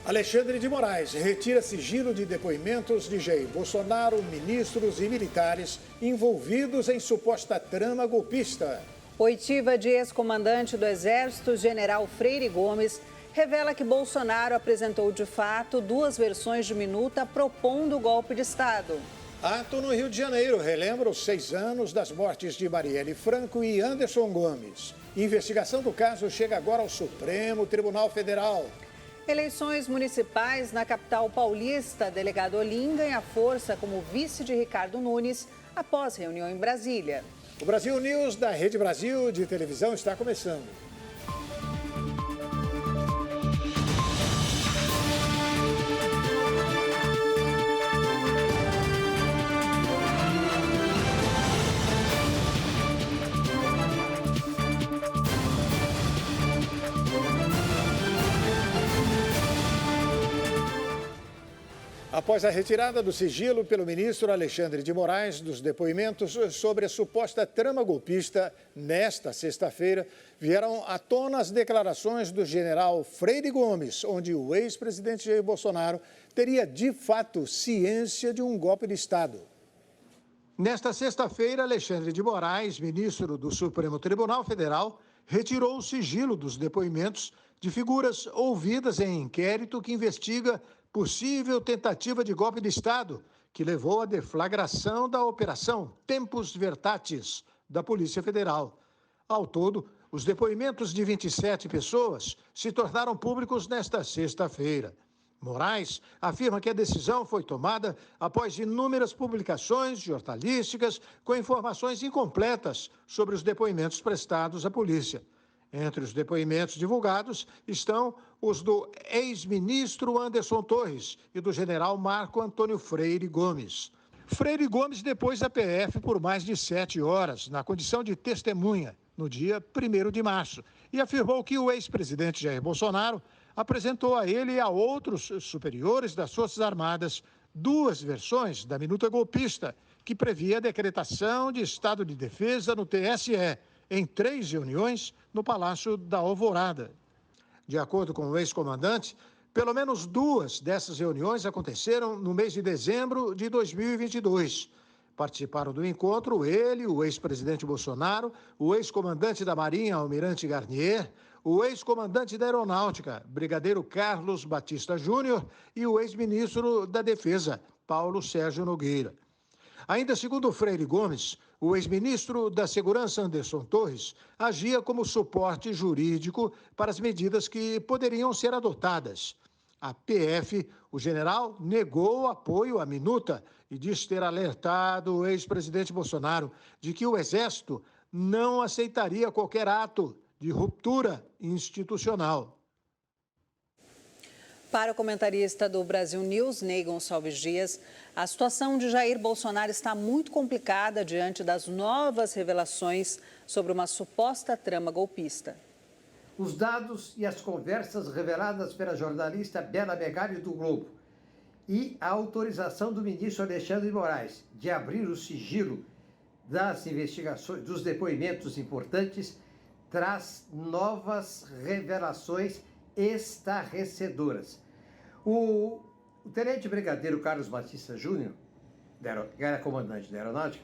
Alexandre de Moraes retira sigilo de depoimentos de Jair Bolsonaro, ministros e militares envolvidos em suposta trama golpista. Oitiva de ex-comandante do Exército, general Freire Gomes, revela que Bolsonaro apresentou de fato duas versões de minuta propondo o golpe de Estado. Ato no Rio de Janeiro relembra os 6 anos das mortes de Marielle Franco e Anderson Gomes. Investigação do caso chega agora ao Supremo Tribunal Federal. Eleições municipais na capital paulista. Delegado Olim ganha força como vice de Ricardo Nunes após reunião em Brasília. O Brasil News da Rede Brasil de televisão está começando. Após a retirada do sigilo pelo ministro Alexandre de Moraes dos depoimentos sobre a suposta trama golpista, nesta sexta-feira, vieram à tona as declarações do general Freire Gomes, onde o ex-presidente Jair Bolsonaro teria, de fato, ciência de um golpe de Estado. Nesta sexta-feira, Alexandre de Moraes, ministro do Supremo Tribunal Federal, retirou o sigilo dos depoimentos de figuras ouvidas em inquérito que investiga possível tentativa de golpe de Estado, que levou à deflagração da Operação Tempus Vertatis da Polícia Federal. Ao todo, os depoimentos de 27 pessoas se tornaram públicos nesta sexta-feira. Moraes afirma que a decisão foi tomada após inúmeras publicações jornalísticas com informações incompletas sobre os depoimentos prestados à polícia. Entre os depoimentos divulgados estão os do ex-ministro Anderson Torres e do general Marco Antônio Freire Gomes. Freire Gomes depôs a PF por mais de 7 horas, na condição de testemunha, no dia 1º de março, e afirmou que o ex-presidente Jair Bolsonaro apresentou a ele e a outros superiores das Forças Armadas duas versões da minuta golpista, que previa a decretação de estado de defesa no TSE, em 3 reuniões no Palácio da Alvorada. De acordo com o ex-comandante, pelo menos 2 dessas reuniões aconteceram no mês de dezembro de 2022. Participaram do encontro ele, o ex-presidente Bolsonaro, o ex-comandante da Marinha, Almirante Garnier, o ex-comandante da Aeronáutica, Brigadeiro Carlos Batista Júnior, e o ex-ministro da Defesa, Paulo Sérgio Nogueira. Ainda segundo Freire Gomes, o ex-ministro da Segurança, Anderson Torres, agia como suporte jurídico para as medidas que poderiam ser adotadas. A PF, o general, negou o apoio à minuta e diz ter alertado o ex-presidente Bolsonaro de que o Exército não aceitaria qualquer ato de ruptura institucional. Para o comentarista do Brasil News, Ney Gonçalves Dias, a situação de Jair Bolsonaro está muito complicada diante das novas revelações sobre uma suposta trama golpista. Os dados e as conversas reveladas pela jornalista Bela Megali do Globo e a autorização do ministro Alexandre de Moraes de abrir o sigilo das investigações, dos depoimentos importantes, traz novas revelações estarrecedoras. O tenente brigadeiro Carlos Batista Júnior, que era comandante da Aeronáutica,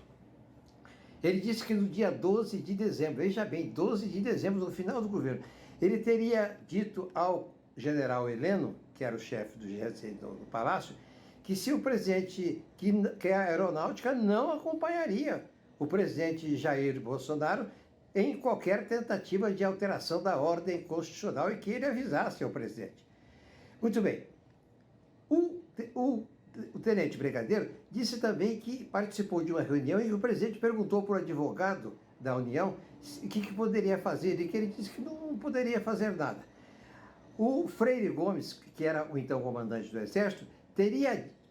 ele disse que no dia 12 de dezembro, veja bem, 12 de dezembro, no final do governo, ele teria dito ao general Heleno, que era o chefe do GSI do Palácio, que se o presidente, que a Aeronáutica não acompanharia o presidente Jair Bolsonaro em qualquer tentativa de alteração da ordem constitucional e que ele avisasse ao presidente. Muito bem. O tenente brigadeiro disse também que participou de uma reunião e o presidente perguntou para o advogado da União o que poderia fazer e que ele disse que não poderia fazer nada. O Freire Gomes, que era o então comandante do Exército,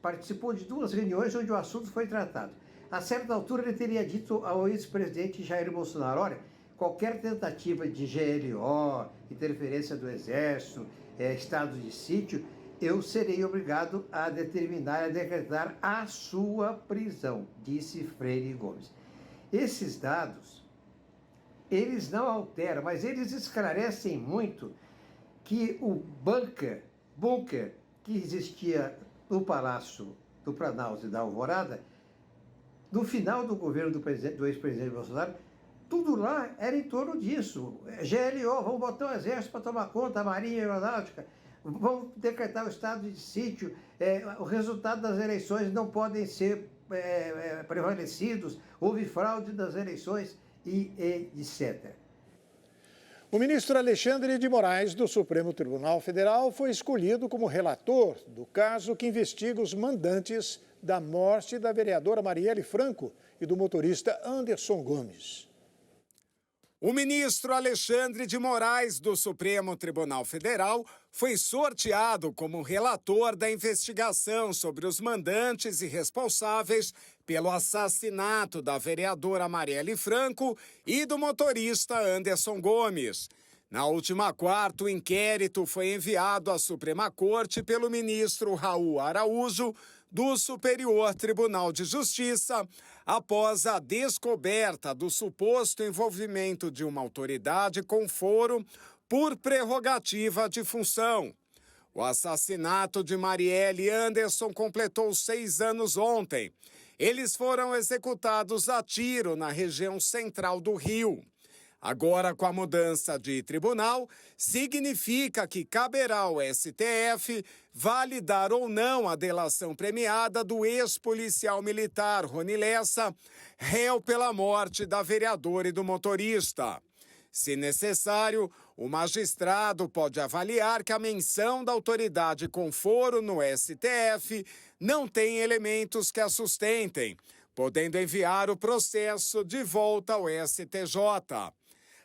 participou de 2 reuniões onde o assunto foi tratado. A certa altura ele teria dito ao ex-presidente Jair Bolsonaro, olha, qualquer tentativa de GLO, interferência do Exército, estado de sítio, eu serei obrigado a determinar, a decretar a sua prisão, disse Freire Gomes. Esses dados, eles não alteram, mas eles esclarecem muito que o bunker que existia no Palácio do Planalto e da Alvorada, no final do governo do ex-presidente Bolsonaro, tudo lá era em torno disso. GLO, vamos botar o exército para tomar conta, a Marinha e a Aeronáutica, vamos decretar o estado de sítio, o resultado das eleições não podem ser prevalecidos, houve fraude das eleições e etc. O ministro Alexandre de Moraes, do Supremo Tribunal Federal, foi escolhido como relator do caso que investiga os mandantes da morte da vereadora Marielle Franco e do motorista Anderson Gomes. O ministro Alexandre de Moraes, do Supremo Tribunal Federal, foi sorteado como relator da investigação sobre os mandantes e responsáveis pelo assassinato da vereadora Marielle Franco e do motorista Anderson Gomes. Na última quarta, o inquérito foi enviado à Suprema Corte pelo ministro Raul Araújo, do Superior Tribunal de Justiça, após a descoberta do suposto envolvimento de uma autoridade com foro por prerrogativa de função. O assassinato de Marielle e Anderson completou 6 anos ontem. Eles foram executados a tiro na região central do Rio. Agora, com a mudança de tribunal, significa que caberá ao STF validar ou não a delação premiada do ex-policial militar Rony Lessa, réu pela morte da vereadora e do motorista. Se necessário, o magistrado pode avaliar que a menção da autoridade com foro no STF não tem elementos que a sustentem, podendo enviar o processo de volta ao STJ.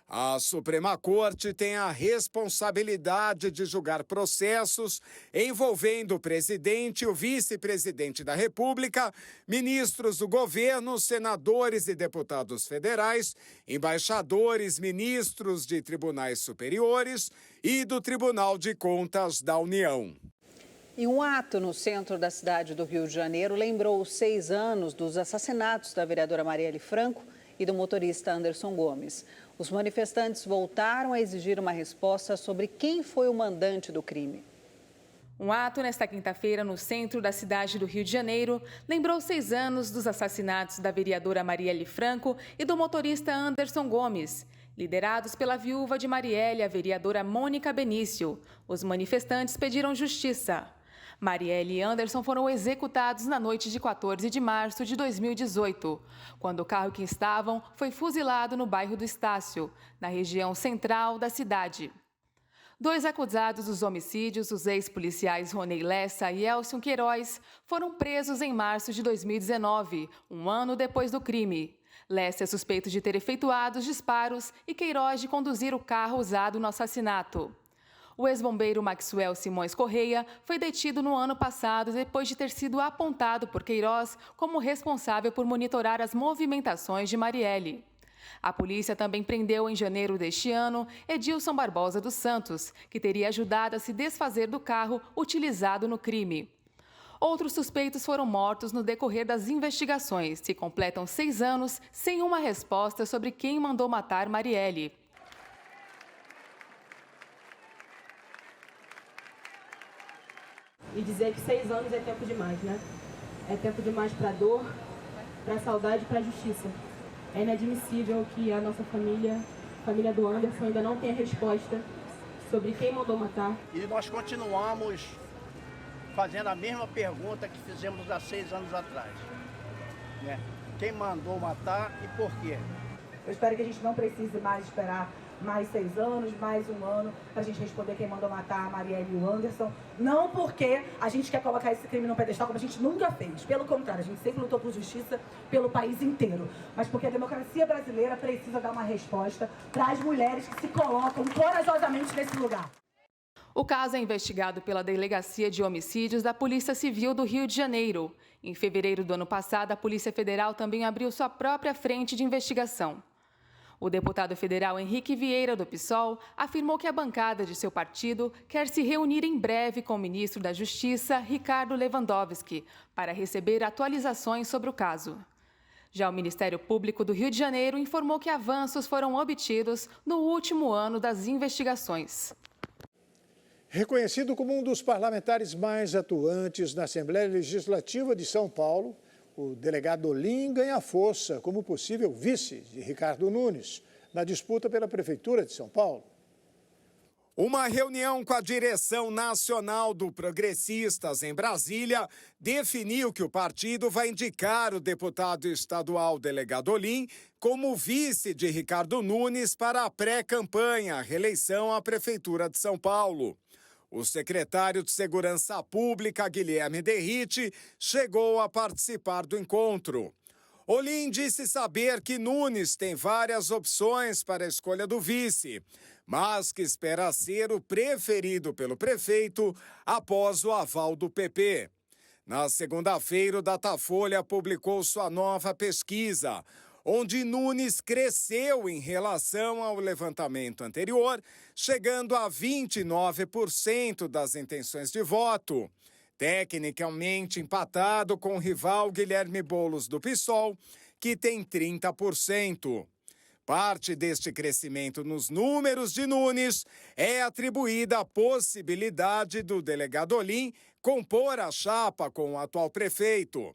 A Suprema Corte tem a responsabilidade de julgar processos envolvendo o presidente e o vice-presidente da República, ministros do governo, senadores e deputados federais, embaixadores, ministros de tribunais superiores e do Tribunal de Contas da União. E um ato no centro da cidade do Rio de Janeiro lembrou os 6 anos dos assassinatos da vereadora Marielle Franco e do motorista Anderson Gomes. Os manifestantes voltaram a exigir uma resposta sobre quem foi o mandante do crime. Um ato nesta quinta-feira no centro da cidade do Rio de Janeiro lembrou 6 anos dos assassinatos da vereadora Marielle Franco e do motorista Anderson Gomes. Liderados pela viúva de Marielle, a vereadora Mônica Benício, os manifestantes pediram justiça. Marielle e Anderson foram executados na noite de 14 de março de 2018, quando o carro que estavam foi fuzilado no bairro do Estácio, na região central da cidade. 2 acusados dos homicídios, os ex-policiais Rony Lessa e Elcio Queiroz, foram presos em março de 2019, um ano depois do crime. Lessa é suspeito de ter efetuado os disparos e Queiroz de conduzir o carro usado no assassinato. O ex-bombeiro Maxwell Simões Correia foi detido no ano passado depois de ter sido apontado por Queiroz como responsável por monitorar as movimentações de Marielle. A polícia também prendeu em janeiro deste ano Edilson Barbosa dos Santos, que teria ajudado a se desfazer do carro utilizado no crime. Outros suspeitos foram mortos no decorrer das investigações, que completam 6 anos sem uma resposta sobre quem mandou matar Marielle. E dizer que 6 anos é tempo demais, né? É tempo demais para dor, para saudade e para justiça. É inadmissível que a nossa família, a família do Anderson, ainda não tenha resposta sobre quem mandou matar. E nós continuamos fazendo a mesma pergunta que fizemos há 6 anos atrás, né? Quem mandou matar e por quê? Eu espero que a gente não precise mais esperar mais 6 anos, mais 1 ano, para a gente responder quem mandou matar a Marielle e o Anderson. Não porque a gente quer colocar esse crime no pedestal, como a gente nunca fez. Pelo contrário, a gente sempre lutou por justiça pelo país inteiro. Mas porque a democracia brasileira precisa dar uma resposta para as mulheres que se colocam corajosamente nesse lugar. O caso é investigado pela Delegacia de Homicídios da Polícia Civil do Rio de Janeiro. Em fevereiro do ano passado, a Polícia Federal também abriu sua própria frente de investigação. O deputado federal Henrique Vieira, do PSOL, afirmou que a bancada de seu partido quer se reunir em breve com o ministro da Justiça, Ricardo Lewandowski, para receber atualizações sobre o caso. Já o Ministério Público do Rio de Janeiro informou que avanços foram obtidos no último ano das investigações. Reconhecido como um dos parlamentares mais atuantes na Assembleia Legislativa de São Paulo, o delegado Olim ganha força como possível vice de Ricardo Nunes na disputa pela Prefeitura de São Paulo. Uma reunião com a direção nacional do Progressistas em Brasília definiu que o partido vai indicar o deputado estadual delegado Olim como vice de Ricardo Nunes para a pré-campanha à reeleição à Prefeitura de São Paulo. O secretário de Segurança Pública, Guilherme Derrite, chegou a participar do encontro. Olim disse saber que Nunes tem várias opções para a escolha do vice, mas que espera ser o preferido pelo prefeito após o aval do PP. Na segunda-feira, o Datafolha publicou sua nova pesquisa, onde Nunes cresceu em relação ao levantamento anterior, chegando a 29% das intenções de voto, tecnicamente empatado com o rival Guilherme Boulos do PSOL, que tem 30%. Parte deste crescimento nos números de Nunes é atribuída à possibilidade do delegado Olim compor a chapa com o atual prefeito.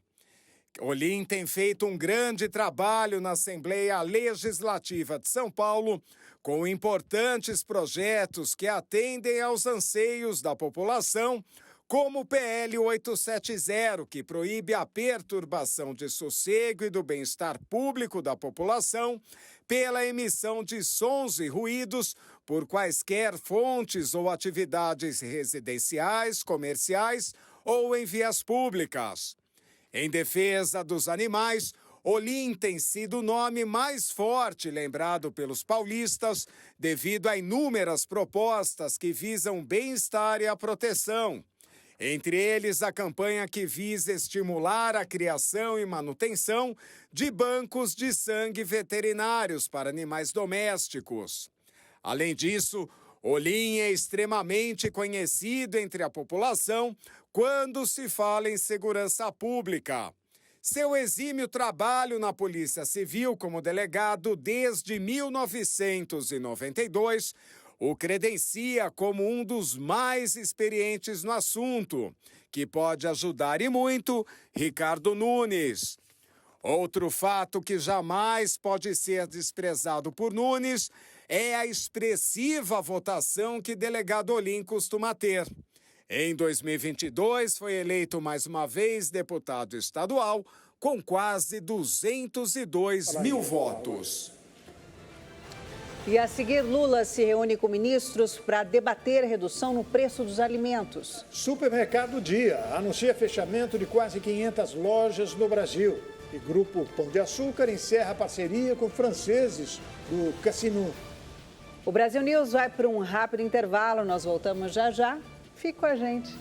Olim tem feito um grande trabalho na Assembleia Legislativa de São Paulo, com importantes projetos que atendem aos anseios da população, como o PL 870, que proíbe a perturbação de sossego e do bem-estar público da população pela emissão de sons e ruídos por quaisquer fontes ou atividades residenciais, comerciais ou em vias públicas. Em defesa dos animais, Olim tem sido o nome mais forte lembrado pelos paulistas devido a inúmeras propostas que visam o bem-estar e a proteção. Entre eles, a campanha que visa estimular a criação e manutenção de bancos de sangue veterinários para animais domésticos. Além disso, Olim é extremamente conhecido entre a população quando se fala em segurança pública. Seu exímio trabalho na Polícia Civil como delegado desde 1992 o credencia como um dos mais experientes no assunto, que pode ajudar e muito Ricardo Nunes. Outro fato que jamais pode ser desprezado por Nunes é a expressiva votação que delegado Olim costuma ter. Em 2022, foi eleito mais uma vez deputado estadual com quase 202 mil votos. E a seguir, Lula se reúne com ministros para debater redução no preço dos alimentos. Supermercado Dia anuncia fechamento de quase 500 lojas no Brasil. E Grupo Pão de Açúcar encerra parceria com franceses do Cassino. O Brasil News vai para um rápido intervalo. Nós voltamos já já. Fique com a gente.